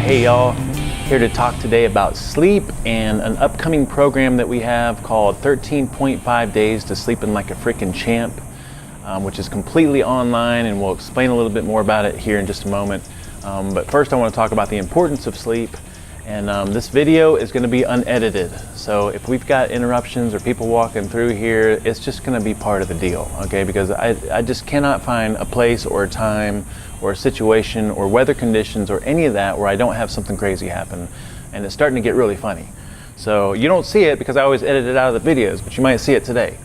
Hey y'all, here to talk today about sleep and an upcoming program that we have called 13.5 Days to Sleeping Like a Freakin Champ, which is completely online, and we'll explain a little bit more about it here in just a moment. But first I want to talk about the importance of sleep, and this video is going to be unedited. So if we've got interruptions or people walking through here, it's just going to be part of the deal, okay? Because I just cannot find a place or a time or a situation or weather conditions or any of that where I don't have something crazy happen, and it's starting to get really funny. So you don't see it because I always edit it out of the videos, but you might see it today.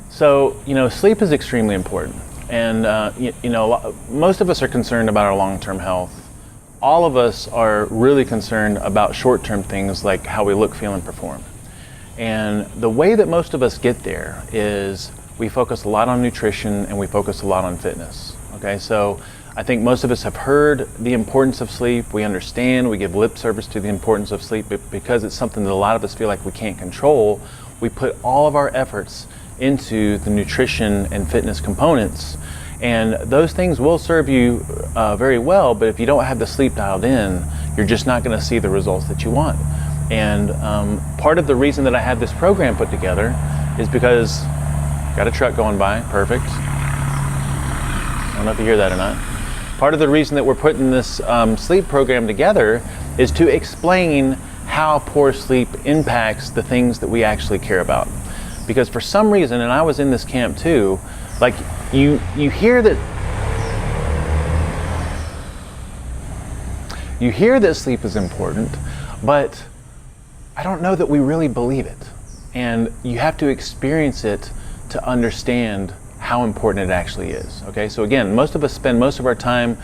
So sleep is extremely important, and most of us are concerned about our long-term health. All of us are really concerned about short-term things like how we look, feel, and perform. And the way that most of us get there is we focus a lot on nutrition and we focus a lot on fitness. Okay, so I think most of us have heard the importance of sleep. We understand, we give lip service to the importance of sleep, but because it's something that a lot of us feel like we can't control, we put all of our efforts into the nutrition and fitness components. And those things will serve you very well, but if you don't have the sleep dialed in, you're just not going to see the results that you want. And part of the reason that I have this program put together is because got a truck going by, perfect. I don't know if you hear that or not. Part of the reason that we're putting this sleep program together is to explain how poor sleep impacts the things that we actually care about. Because for some reason, and I was in this camp too, like you hear that sleep is important, but I don't know that we really believe it. And you have to experience it to understand how important it actually is. Okay, so again, most of us spend most of our time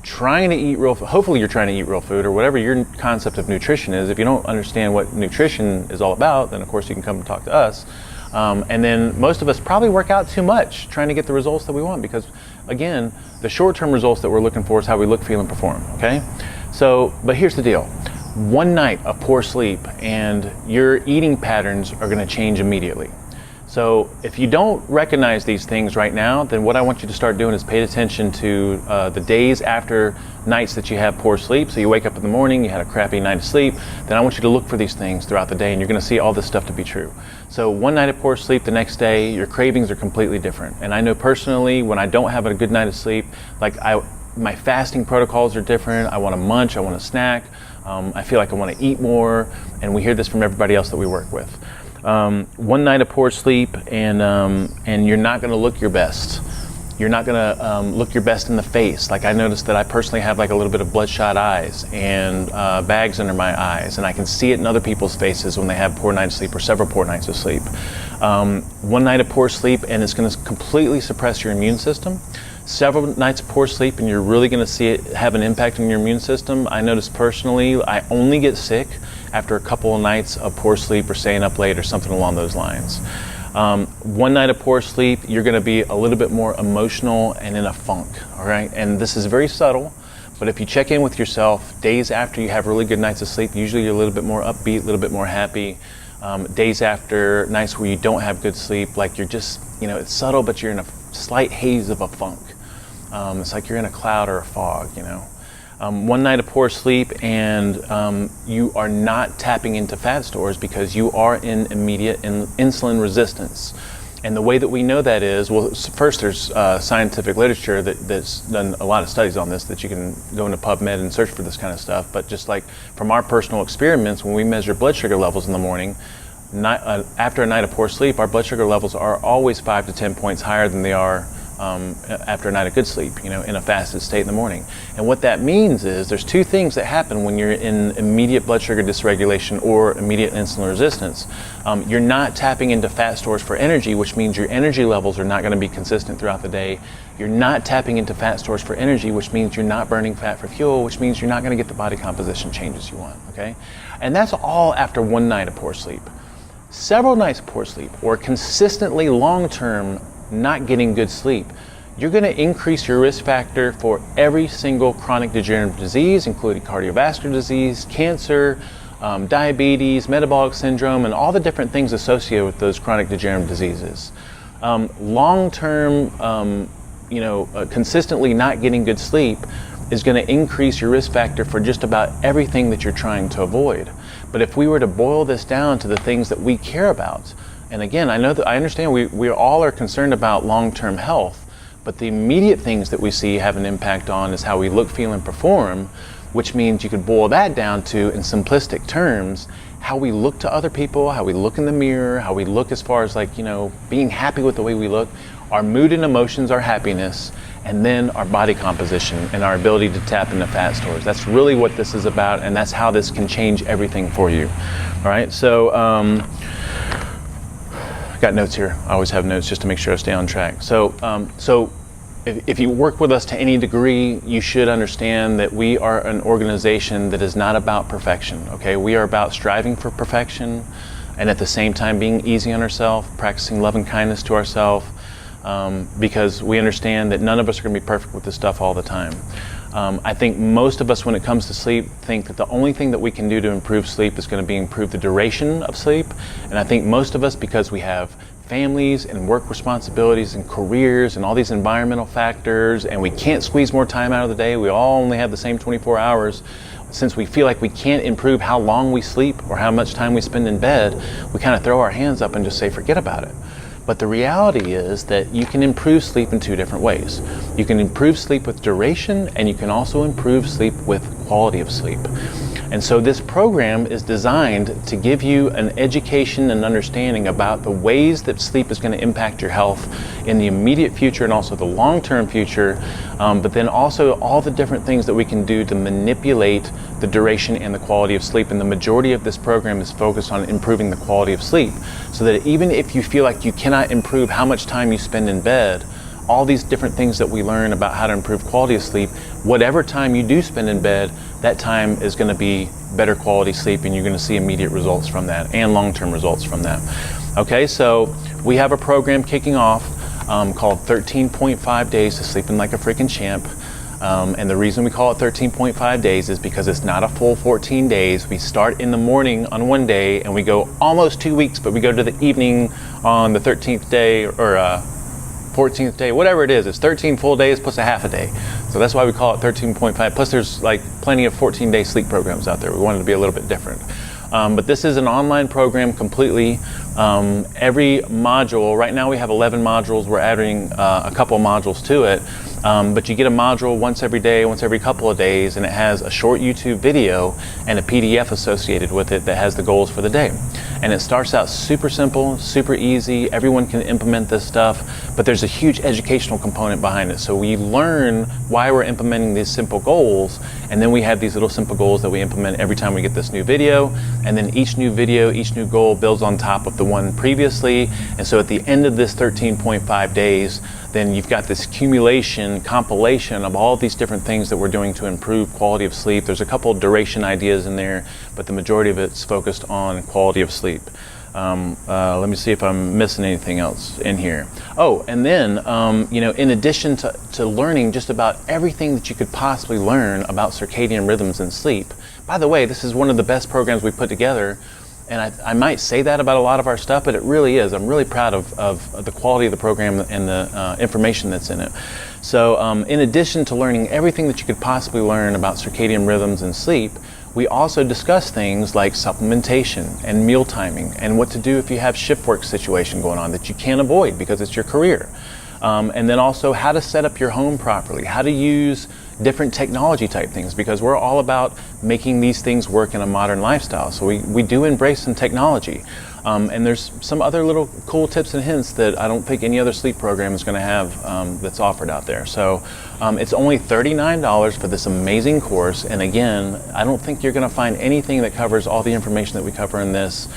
trying to eat real food. Hopefully you're trying to eat real food, or whatever your concept of nutrition is. If you don't understand what nutrition is all about, then of course you can come and talk to us. And then most of us probably work out too much trying to get the results that we want, because again, the short-term results that we're looking for is how we look, feel, and perform. Okay, so but here's the deal. One night of poor sleep and your eating patterns are going to change immediately. So if you don't recognize these things right now, then what I want you to start doing is pay attention to the days after nights that you have poor sleep. So you wake up in the morning, you had a crappy night of sleep, then I want you to look for these things throughout the day, and you're going to see all this stuff to be true. So one night of poor sleep, the next day, your cravings are completely different. And I know personally, when I don't have a good night of sleep, my fasting protocols are different. I want to munch, I want to snack, I feel like I want to eat more, and we hear this from everybody else that we work with. One night of poor sleep, and you're not going to look your best. You're not going to look your best in the face. Like I noticed that I personally have like a little bit of bloodshot eyes and bags under my eyes, and I can see it in other people's faces when they have poor nights of sleep or several poor nights of sleep. One night of poor sleep, and it's going to completely suppress your immune system. Several nights of poor sleep, and you're really going to see it have an impact on your immune system. I noticed personally, I only get sick after a couple of nights of poor sleep or staying up late or something along those lines. One night of poor sleep, you're going to be a little bit more emotional and in a funk, all right? And this is very subtle, but if you check in with yourself days after you have really good nights of sleep, usually you're a little bit more upbeat, a little bit more happy. Days after nights where you don't have good sleep, like you're just, it's subtle, but you're in a slight haze of a funk. It's like you're in a cloud or a fog, One night of poor sleep, and you are not tapping into fat stores because you are in immediate insulin resistance. And the way that we know that is, well, first there's scientific literature that's done a lot of studies on this, that you can go into PubMed and search for this kind of stuff. But just like from our personal experiments, when we measure blood sugar levels in the morning, after a night of poor sleep, our blood sugar levels are always 5 to 10 points higher than they are after a night of good sleep, in a fasted state in the morning. And what that means is there's two things that happen when you're in immediate blood sugar dysregulation or immediate insulin resistance. You're not tapping into fat stores for energy, which means your energy levels are not going to be consistent throughout the day. You're not tapping into fat stores for energy, which means you're not burning fat for fuel, which means you're not going to get the body composition changes you want, okay? And that's all after one night of poor sleep. Several nights of poor sleep, or consistently long-term not getting good sleep, you're going to increase your risk factor for every single chronic degenerative disease, including cardiovascular disease, cancer, diabetes, metabolic syndrome, and all the different things associated with those chronic degenerative diseases. Long-term, consistently not getting good sleep is going to increase your risk factor for just about everything that you're trying to avoid. But if we were to boil this down to the things that we care about, and again, I understand we all are concerned about long-term health, but the immediate things that we see have an impact on is how we look, feel, and perform, which means you could boil that down to, in simplistic terms, how we look to other people, how we look in the mirror, how we look as far as being happy with the way we look, our mood and emotions, our happiness, and then our body composition and our ability to tap into fat stores. That's really what this is about, and that's how this can change everything for you. All right, so I got notes here. I always have notes just to make sure I stay on track. So if you work with us to any degree, you should understand that we are an organization that is not about perfection, okay? We are about striving for perfection and at the same time being easy on ourselves, practicing love and kindness to ourselves, because we understand that none of us are gonna be perfect with this stuff all the time. I think most of us, when it comes to sleep, think that the only thing that we can do to improve sleep is gonna be improve the duration of sleep. And I think most of us, because we have families and work responsibilities and careers and all these environmental factors, and we can't squeeze more time out of the day, we all only have the same 24 hours, since we feel like we can't improve how long we sleep or how much time we spend in bed, we kind of throw our hands up and just say, forget about it. But the reality is that you can improve sleep in two different ways. You can improve sleep with duration, and you can also improve sleep with quality of sleep. And so this program is designed to give you an education and understanding about the ways that sleep is going to impact your health in the immediate future and also the long-term future, but then also all the different things that we can do to manipulate the duration and the quality of sleep. And the majority of this program is focused on improving the quality of sleep, so that even if you feel like you cannot improve how much time you spend in bed, all these different things that we learn about how to improve quality of sleep, whatever time you do spend in bed, that time is going to be better quality sleep, and you're going to see immediate results from that and long-term results from that. Okay, so we have a program kicking off called 13.5 Days to Sleeping Like a Freakin Champ. And the reason we call it 13.5 days is because it's not a full 14 days. We start in the morning on one day and we go almost 2 weeks, but we go to the evening on the 13th day or 14th day, whatever it is. It's 13 full days plus a half a day. So that's why we call it 13.5. Plus there's like plenty of 14-day sleep programs out there. We wanted to be a little bit different. But this is an online program completely. Every module, right now we have 11 modules. We're adding a couple modules to it. But you get a module once every day, once every couple of days, and it has a short YouTube video and a PDF associated with it that has the goals for the day. And it starts out super simple, super easy. Everyone can implement this stuff, but there's a huge educational component behind it. So we learn why we're implementing these simple goals, and then we have these little simple goals that we implement every time we get this new video. And then each new video, each new goal builds on top of the one previously. And so at the end of this 13.5 days, then you've got this compilation of all these different things that we're doing to improve quality of sleep. There's a couple of duration ideas in there, but the majority of it's focused on quality of sleep. Let me see if I'm missing anything else in here. Oh, and then, in addition to learning just about everything that you could possibly learn about circadian rhythms and sleep. By the way, this is one of the best programs we put together. And I might say that about a lot of our stuff, but it really is. I'm really proud of the quality of the program and the information that's in it. So in addition to learning everything that you could possibly learn about circadian rhythms and sleep, we also discuss things like supplementation and meal timing and what to do if you have shift work situation going on that you can't avoid because it's your career. And then also how to set up your home properly, how to use different technology type things, because we're all about making these things work in a modern lifestyle. So we do embrace some technology. And there's some other little cool tips and hints that I don't think any other sleep program is going to have that's offered out there. So it's only $39 for this amazing course. And again, I don't think you're going to find anything that covers all the information that we cover in this.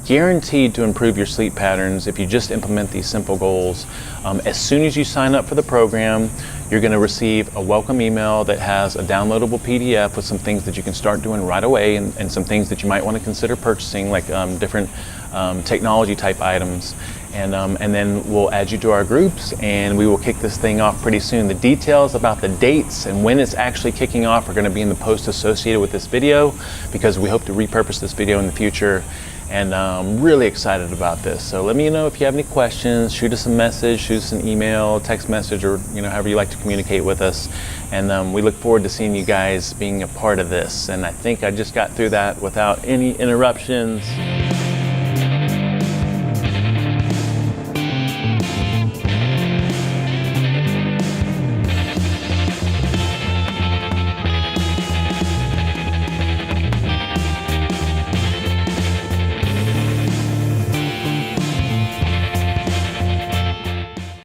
Guaranteed to improve your sleep patterns if you just implement these simple goals. As soon as you sign up for the program, you're going to receive a welcome email that has a downloadable PDF with some things that you can start doing right away and some things that you might want to consider purchasing, like different technology type items. And then we'll add you to our groups and we will kick this thing off pretty soon. The details about the dates and when it's actually kicking off are going to be in the post associated with this video, because we hope to repurpose this video in the future. and I'm really excited about this. So let me know if you have any questions. Shoot us a message, shoot us an email, text message, or however you like to communicate with us. And we look forward to seeing you guys being a part of this. And I think I just got through that without any interruptions.